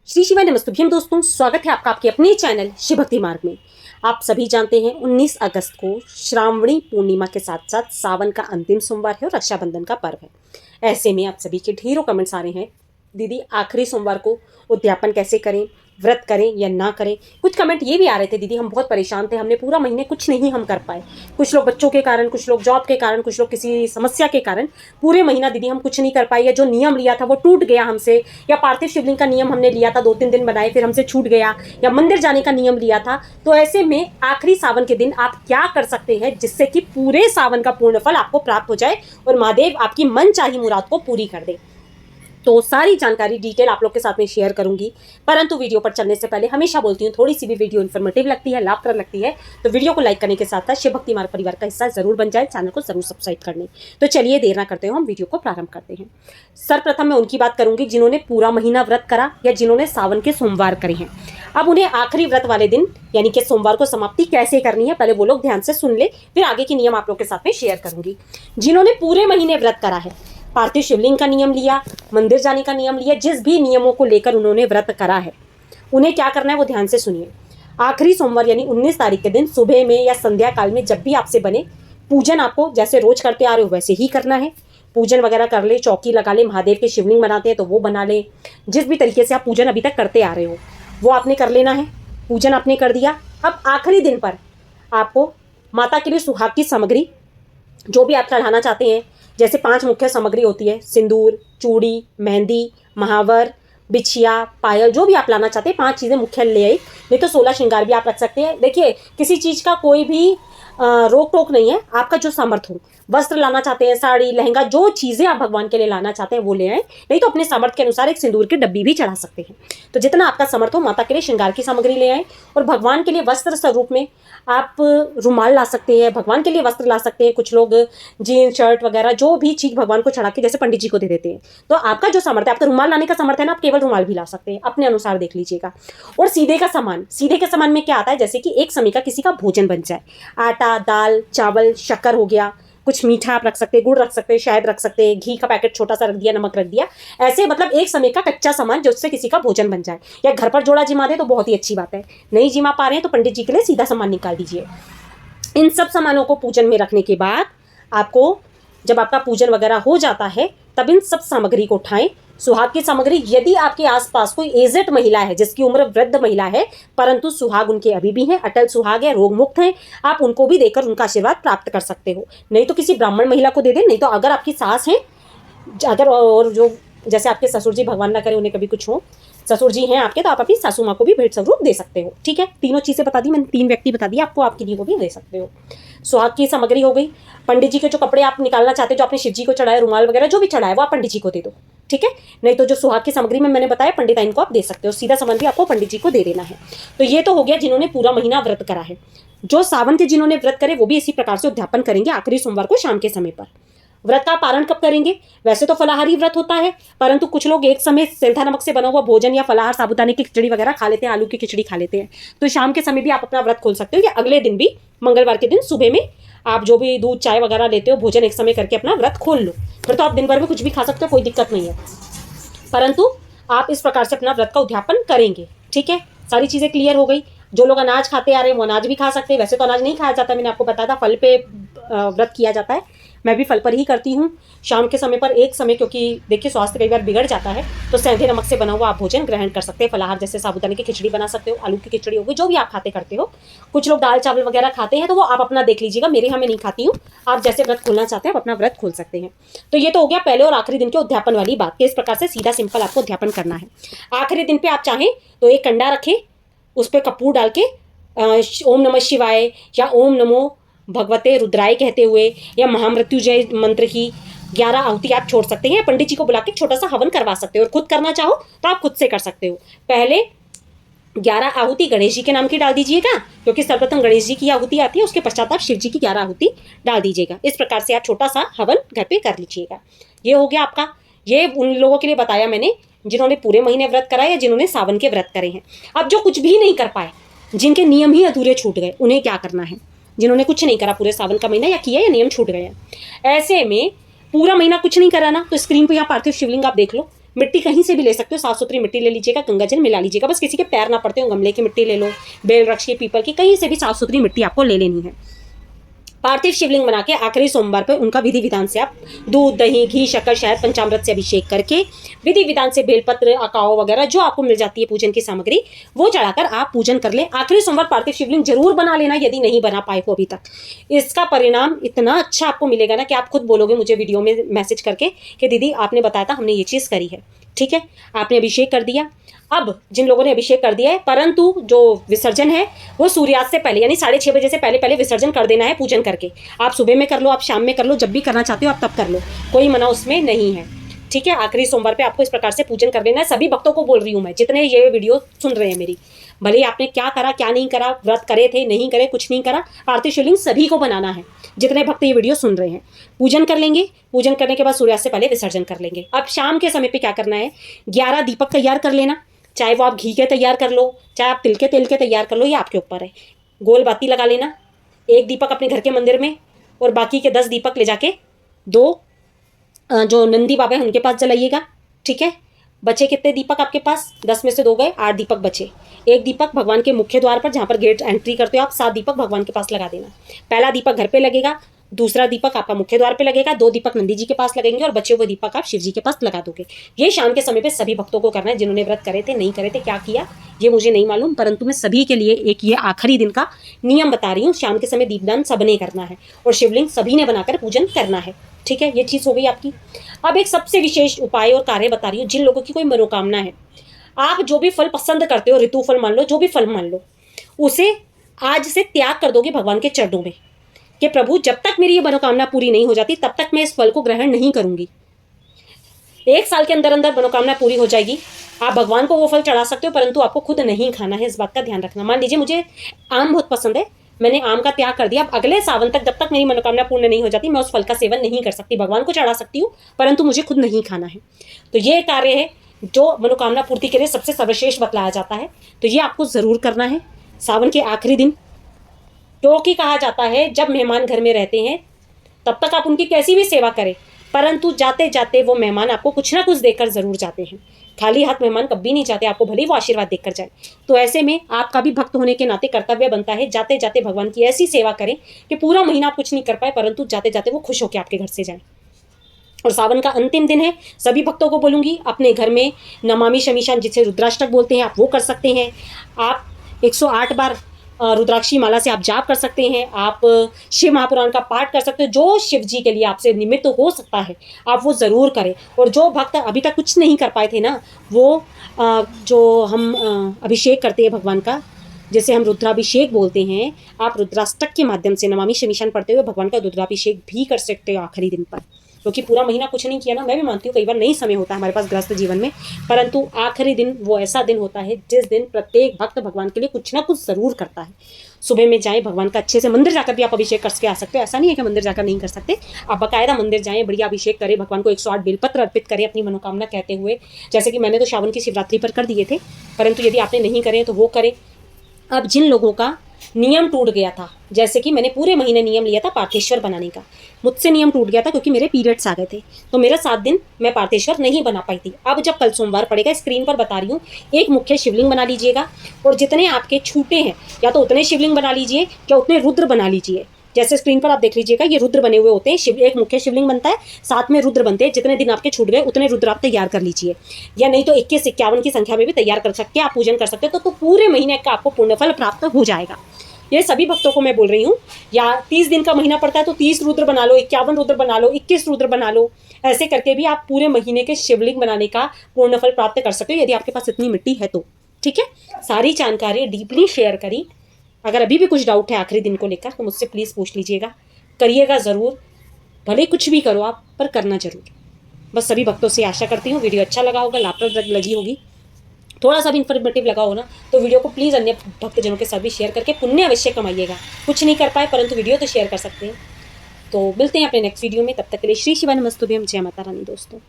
श्री शिवाय नमस्तुभ्यम दोस्तों, स्वागत है आपका आपके अपने चैनल शिव भक्ति मार्ग में। आप सभी जानते हैं 19 अगस्त को श्रावणी पूर्णिमा के साथ साथ सावन का अंतिम सोमवार है और रक्षाबंधन का पर्व है। ऐसे में आप सभी के ढेरों कमेंट्स आ रहे हैं, दीदी आखिरी सोमवार को उद्यापन कैसे करें, व्रत करें या ना करें। कुछ कमेंट ये भी आ रहे थे, दीदी हम बहुत परेशान थे, हमने पूरा महीने कुछ नहीं हम कर पाए। कुछ लोग बच्चों के कारण, कुछ लोग जॉब के कारण, कुछ लोग किसी समस्या के कारण पूरे महीना दीदी हम कुछ नहीं कर पाए, या जो नियम लिया था वो टूट गया हमसे, या पार्थिव शिवलिंग का नियम हमने लिया था 2-3 दिन बनाए फिर हमसे छूट गया, या मंदिर जाने का नियम लिया था। तो ऐसे में आखिरी सावन के दिन आप क्या कर सकते हैं जिससे कि पूरे सावन का पूर्ण फल आपको प्राप्त हो जाए और महादेव आपकी मनचाही मुराद को पूरी कर दे। तो सारी जानकारी डिटेल आप लोग के साथ में शेयर करूंगी, परंतु वीडियो पर चलने से पहले हमेशा बोलती हूँ थोड़ी सी भी वीडियो इन्फॉर्मेटिव लगती है, लाभप्रद लगती है तो वीडियो को लाइक करने के साथ साथ शिव भक्ति मार्ग परिवार का हिस्सा जरूर बन जाए, चैनल को जरूर सब्सक्राइब कर लें। तो चलिए देर ना करते हो, हम वीडियो को प्रारंभ करते हैं। सर्वप्रथम मैं उनकी बात करूंगी जिन्होंने पूरा महीना व्रत करा या जिन्होंने सावन के सोमवार करे हैं। अब उन्हें आखिरी व्रत वाले दिन यानी कि सोमवार को समाप्ति कैसे करनी है, पहले वो लोग ध्यान से सुन ले, फिर आगे के नियम आप लोग के साथ में शेयर करूंगी। जिन्होंने पूरे महीने व्रत करा है, पार्थिव शिवलिंग का नियम लिया, मंदिर जाने का नियम लिया, जिस भी नियमों को लेकर उन्होंने व्रत करा है, उन्हें क्या करना है वो ध्यान से सुनिए। आखिरी सोमवार यानी 19 तारीख के दिन सुबह में या संध्या काल में जब भी आपसे बने, पूजन आपको जैसे रोज करते आ रहे हो वैसे ही करना है। पूजन वगैरह कर ले, चौकी लगा ले, महादेव के शिवलिंग बनाते हैं तो वो बना ले। जिस भी तरीके से आप पूजन अभी तक करते आ रहे हो वो आपने कर लेना है। पूजन आपने कर दिया। अब आखिरी दिन पर आपको माता के लिए सुहाग की सामग्री जो भी आप चढ़ाना चाहते हैं, जैसे 5 मुख्य सामग्री होती है, सिंदूर, चूड़ी, मेहंदी, महावर, बिछिया, पायल, जो भी आप लाना चाहते हैं 5 चीज़ें मुख्य ले आई। नहीं तो 16 श्रृंगार भी आप रख सकते हैं। देखिए किसी चीज़ का कोई भी रोक टोक नहीं है, आपका जो सामर्थ्य हो। वस्त्र लाना चाहते हैं, साड़ी, लहंगा, जो चीज़ें आप भगवान के लिए लाना चाहते हैं वो ले आए। नहीं तो अपने सामर्थ्य के अनुसार एक सिंदूर की डब्बी भी चढ़ा सकते हैं। तो जितना आपका सामर्थ्य हो, माता के लिए श्रृंगार की सामग्री ले आए और भगवान के लिए वस्त्र स्वरूप में आप रुमाल ला सकते हैं, भगवान के लिए वस्त्र ला सकते हैं। कुछ लोग जीन्स, शर्ट वगैरह जो भी चीज़ भगवान को चढ़ा के जैसे पंडित जी को दे देते हैं। तो आपका जो सामर्थ्य, आपका रुमाल लाने का सामर्थ्य है ना, आप केवल रुमाल भी ला सकते हैं, अपने अनुसार देख लीजिएगा। और सीधे का सामान, सीधे के सामान में क्या आता है, जैसे कि एक समय का किसी का भोजन बन जाए, आटा, दाल, चावल, शक्कर हो गया, कुछ मीठा आप रख सकते हैं, गुड़ रख सकते हैं, शहद रख सकते हैं, घी का पैकेट छोटा सा रख दिया, नमक रख दिया। ऐसे मतलब एक समय का कच्चा सामान जिससे किसी का भोजन बन जाए। या घर पर जोड़ा जिमा दे तो बहुत ही अच्छी बात है। नहीं जिमा पा रहे हैं तो पंडित जी के लिए सीधा सामान निकाल दीजिए। इन सब सामानों को पूजन में रखने के बाद आपको जब आपका पूजन वगैरह हो जाता है तब इन सब सामग्री को उठाएं। सुहाग की सामग्री, यदि आपके आसपास कोई एजेड महिला है जिसकी उम्र वृद्ध महिला है परंतु सुहाग उनके अभी भी हैं, अटल सुहाग है, रोग मुक्त हैं, आप उनको भी देकर उनका आशीर्वाद प्राप्त कर सकते हो। नहीं तो किसी ब्राह्मण महिला को दे दें। नहीं तो अगर आपकी सास है, अगर और जो जैसे आपके ससुर जी, भगवान ना करे उन्हें कभी कुछ हो, ससुर जी हैं आपके, तो आप अपनी सासू माँ को भी भेंट स्वरूप दे सकते हो। ठीक है, तीनों चीज़ें बता दी मैंने, 3 व्यक्ति बता दिए आपको, आपकी दी को भी दे सकते हो। सुहाग की सामग्री हो गई। पंडित जी के जो कपड़े आप निकालना चाहते हैं, जो आपने शिव जी को चढ़ाया, रुमाल वगैरह जो भी चढ़ाया वो आप पंडित जी को दे दो। ठीक है, नहीं तो जो सुहाग की सामग्री में मैंने बताया पंडिताइन को आप दे सकते हो, सीधा सामान भी आपको पंडित जी को दे देना है। तो ये तो हो गया जिन्होंने पूरा महीना व्रत करा है। जो सावन के जिन्होंने व्रत करे वो भी इसी प्रकार से उद्यापन करेंगे आखिरी सोमवार को शाम के समय पर। व्रत का पारण कब करेंगे? वैसे तो फलाहारी व्रत होता है, परंतु कुछ लोग एक समय सेंधा नमक से बना हुआ भोजन या फलाहार, साबूदाने की खिचड़ी वगैरह खा लेते हैं, आलू की खिचड़ी खा लेते हैं। तो शाम के समय भी आप अपना व्रत खोल सकते हो, या अगले दिन भी मंगलवार के दिन सुबह में आप जो भी दूध चाय वगैरह लेते हो, भोजन एक समय करके अपना व्रत खोल लो। फिर तो आप दिन भर में कुछ भी खा सकते हो, कोई दिक्कत नहीं है, परंतु आप इस प्रकार से अपना व्रत का उद्यापन करेंगे। ठीक है, सारी चीज़ें क्लियर हो गई। जो लोग अनाज खाते आ रहे हैं वो अनाज भी खा सकते हैं। वैसे तो अनाज नहीं खाया जाता, मैंने आपको बताया था, फल पे व्रत किया जाता है। मैं भी फल पर ही करती हूँ शाम के समय पर एक समय, क्योंकि देखिए स्वास्थ्य कई बार बिगड़ जाता है। तो सेंधे नमक से बना हुआ आप भोजन ग्रहण कर सकते हैं। फलाहार जैसे साबूदाने की खिचड़ी बना सकते हो, आलू की खिचड़ी होगी, जो भी आप खाते करते हो। कुछ लोग दाल चावल वगैरह खाते हैं तो वो आप अपना देख लीजिएगा, मेरे यहाँ मैं नहीं खाती हूँ। आप जैसे व्रत खोलना चाहते हैं आप अपना व्रत खोल सकते हैं। तो ये तो हो गया पहले और आखिरी दिन के उद्यापन वाली बात कि इस प्रकार से सीधा सिंपल आपको उद्यापन करना है। आखिरी दिन पे आप चाहें तो एक कंडा रखें, उस पर कपूर डाल के ओम नमः शिवाय या ओम नमो भगवते रुद्राय कहते हुए या महामृत्युंजय मंत्र की 11 आहुति आप छोड़ सकते हैं। पंडित जी को बुला के छोटा सा हवन करवा सकते हो, और खुद करना चाहो तो आप खुद से कर सकते हो। पहले 11 आहुति गणेश जी के नाम की डाल दीजिएगा, क्योंकि सर्वप्रथम गणेश जी की आहुति आती है, उसके पश्चात आप शिव जी की 11 आहुति डाल दीजिएगा। इस प्रकार से आप छोटा सा हवन घर पे कर लीजिएगा। ये हो गया आपका। ये उन लोगों के लिए बताया मैंने जिन्होंने पूरे महीने व्रत करा या जिन्होंने सावन के व्रत करे हैं। अब जो कुछ भी नहीं कर पाए, जिनके नियम ही अधूरे छूट गए, उन्हें क्या करना है? जिन्होंने कुछ नहीं करा पूरे सावन का महीना, या किया या नियम छूट गए हैं, ऐसे में पूरा महीना कुछ नहीं करा ना, तो स्क्रीन पे यहाँ पार्थिव शिवलिंग आप देख लो, मिट्टी कहीं से भी ले सकते हो, साफ सुथरी मिट्टी ले लीजिएगा, गंगा जल मिला लीजिएगा, बस किसी के पैर ना पड़ते हो, गमले की मिट्टी ले लो, बेल वृक्ष की, पीपल की, कहीं से भी साफ सुथरी मिट्टी आपको ले लेनी है। पार्थिव शिवलिंग बना के आखिरी सोमवार पर उनका विधि विधान से आप दूध, दही, घी, शक्कर, शहद, पंचामृत से अभिषेक करके विधि विधान से बेलपत्र, अकाओ वगैरह जो आपको मिल जाती है पूजन की सामग्री, वो चढ़ाकर आप पूजन कर ले। आखिरी सोमवार पार्थिव शिवलिंग जरूर बना लेना यदि नहीं बना पाए हो अभी तक। इसका परिणाम इतना अच्छा आपको मिलेगा ना कि आप खुद बोलोगे मुझे वीडियो में मैसेज करके कि दीदी आपने बताया था, हमने ये चीज़ करी है। ठीक है, आपने अभिषेक कर दिया। अब जिन लोगों ने अभिषेक कर दिया है, परंतु जो विसर्जन है वो सूर्यास्त से पहले यानी 6:30 बजे से पहले पहले विसर्जन कर देना है पूजन करके। आप सुबह में कर लो, आप शाम में कर लो, जब भी करना चाहते हो आप तब कर लो, कोई मना उसमें नहीं है। ठीक है, आखिरी सोमवार पे आपको इस प्रकार से पूजन कर लेना है। सभी भक्तों को बोल रही हूँ मैं, जितने ये वीडियो सुन रहे हैं मेरी, भले आपने क्या करा क्या नहीं करा, व्रत करे थे नहीं करे, कुछ नहीं करा, पार्थिव शिवलिंग सभी को बनाना है। जितने भक्त ये वीडियो सुन रहे हैं पूजन कर लेंगे, पूजन करने के बाद सूर्यास्त से पहले विसर्जन कर लेंगे। अब शाम के समय पे क्या करना है, 11 दीपक तैयार कर लेना, चाहे वो आप घी के तैयार कर लो, चाहे आप तिल के तेल के तैयार कर लो, ये आपके ऊपर है। गोल बाती लगा लेना, एक दीपक अपने घर के मंदिर में और बाकी के 10 दीपक ले जाके 2 जो नंदी बाबा है उनके पास जलाइएगा। ठीक है, बचे कितने दीपक आपके पास, 10 में से 2 गए, 8 दीपक बचे। एक दीपक भगवान के मुख्य द्वार पर, जहाँ पर गेट एंट्री करते हो आप, 7 दीपक भगवान के पास लगा देना। पहला दीपक घर पे लगेगा, दूसरा दीपक आपका मुख्य द्वार पे लगेगा, 2 दीपक नंदी जी के पास लगेंगे और बचे हुए दीपक आप शिव जी के पास लगा दोगे। ये शाम के समय पे सभी भक्तों को करना है। जिन्होंने व्रत करे थे नहीं करे थे, क्या किया ये मुझे नहीं मालूम, परंतु मैं सभी के लिए एक ये आखिरी दिन का नियम बता रही हूँ। शाम के समय दीपदान सबने करना है और शिवलिंग सभी ने बनाकर पूजन करना है। ठीक है, ये चीज़ हो गई आपकी। अब एक सबसे विशेष उपाय और कार्य बता रही हूँ। जिन लोगों की कोई मनोकामना है, आप जो भी फल पसंद करते हो, ऋतु फल मान लो, जो भी फल मान लो, उसे आज से त्याग कर दोगे भगवान के चरणों में कि प्रभु जब तक मेरी ये मनोकामना पूरी नहीं हो जाती तब तक मैं इस फल को ग्रहण नहीं करूंगी। 1 साल के अंदर अंदर मनोकामना पूरी हो जाएगी। आप भगवान को वो फल चढ़ा सकते हो, परंतु आपको खुद नहीं खाना है, इस बात का ध्यान रखना। मान लीजिए मुझे आम बहुत पसंद है, मैंने आम का त्याग कर दिया। अब अगले सावन तक जब तक मेरी मनोकामना पूर्ण नहीं हो जाती मैं उस फल का सेवन नहीं कर सकती। भगवान को चढ़ा सकती हूँ परंतु मुझे खुद नहीं खाना है। तो ये कार्य है जो मनोकामना पूर्ति के लिए सबसे सर्वश्रेष्ठ बतलाया जाता है। तो ये आपको ज़रूर करना है सावन के आखिरी दिन, क्योंकि कहा जाता है जब मेहमान घर में रहते हैं तब तक आप उनकी कैसी भी सेवा करें, परंतु जाते जाते वो मेहमान आपको कुछ ना कुछ देकर ज़रूर जाते हैं। खाली हाथ मेहमान कभी नहीं जाते, आपको भले ही वो आशीर्वाद देकर जाए। तो ऐसे में आपका भी भक्त होने के नाते कर्तव्य बनता है जाते जाते भगवान की ऐसी सेवा करें कि पूरा महीना आप कुछ नहीं कर पाए, परंतु जाते जाते वो खुश होकर आपके घर से जाए। और सावन का अंतिम दिन है, सभी भक्तों को बोलूँगी अपने घर में नमामि शमीशान, जिसे रुद्राष्टक बोलते हैं, आप वो कर सकते हैं। आप 108 बार रुद्राक्षी माला से आप जाप कर सकते हैं। आप शिव महापुराण का पाठ कर सकते हो। जो शिव जी के लिए आपसे निमित्त हो सकता है आप वो ज़रूर करें। और जो भक्त अभी तक कुछ नहीं कर पाए थे ना, वो जो हम अभिषेक करते हैं भगवान का, जैसे हम रुद्राभिषेक बोलते हैं, आप रुद्राष्टक के माध्यम से नमामि शमीशान पढ़ते हुए भगवान का रुद्राभिषेक भी कर सकते हो आखिरी दिन पर। क्योंकि पूरा महीना कुछ नहीं किया ना, मैं भी मानती हूँ कई बार नहीं समय होता हमारे पास गृहस्थ जीवन में, परंतु आखिरी दिन वो ऐसा दिन होता है जिस दिन प्रत्येक भक्त भगवान के लिए कुछ ना कुछ ज़रूर करता है। सुबह में जाएं, भगवान का अच्छे से मंदिर जाकर भी आप अभिषेक करके आ सकते हो। ऐसा नहीं है कि मंदिर जाकर नहीं कर सकते, आप बाकायदा मंदिर जाएं, बढ़िया अभिषेक करें, भगवान को 108 बेलपत्र अर्पित करें अपनी मनोकामना कहते हुए। जैसे कि मैंने तो श्रावण की शिवरात्रि पर कर दिए थे, परंतु यदि आपने नहीं करे तो वो करें। अब जिन लोगों का नियम टूट गया था, जैसे कि मैंने पूरे महीने नियम लिया था पार्थेश्वर बनाने का, मुझसे नियम टूट गया था क्योंकि मेरे पीरियड्स आ गए थे, तो मेरा 7 दिन मैं पार्थेश्वर नहीं बना पाई थी। अब जब कल सोमवार पड़ेगा, स्क्रीन पर बता रही हूँ, एक मुख्य शिवलिंग बना लीजिएगा और जितने आपके छूटे हैं या तो उतने शिवलिंग बना लीजिए या उतने रुद्र बना लीजिए। जैसे स्क्रीन पर आप देख लीजिएगा, ये रुद्र बने हुए होते हैं। एक मुख्य शिवलिंग बनता है, साथ में रुद्र बनते हैं। जितने दिन आपके छूट गए उतने रुद्र आप तैयार कर लीजिए, या नहीं तो 21 51 की संख्या में भी तैयार कर सकते हैं, आप पूजन कर सकते हो। तो पूरे महीने का आपको पुण्यफल प्राप्त हो जाएगा। ये सभी भक्तों को मैं बोल रही हूँ। या 30 दिन का महीना पड़ता है तो 30 रुद्र बना लो, 51 रुद्र बना लो, 21 रुद्र बना लो। ऐसे करके भी आप पूरे महीने के शिवलिंग बनाने का पूर्णफल प्राप्त कर सकते हो, यदि आपके पास इतनी मिट्टी है तो। ठीक है, सारी जानकारी डीपली शेयर करी। अगर अभी भी कुछ डाउट है आखिरी दिन को लेकर तो मुझसे प्लीज़ पूछ लीजिएगा, करिएगा ज़रूर। भले कुछ भी करो आप, पर करना ज़रूर। बस सभी भक्तों से आशा करती हूँ वीडियो अच्छा लगा होगा, लाभप्रद लगी होगी, थोड़ा सा भी इन्फॉर्मेटिव लगा हो ना, तो वीडियो को प्लीज़ अन्य भक्तजनों के साथ भी शेयर करके पुण्य अवश्य कमाइएगा। कुछ नहीं कर पाए परंतु वीडियो तो शेयर कर सकते हैं। तो मिलते हैं अपने नेक्स्ट वीडियो में, तब तक के लिए श्री शिवाय नमस्तुभ्यम, जय माता रानी दोस्तों।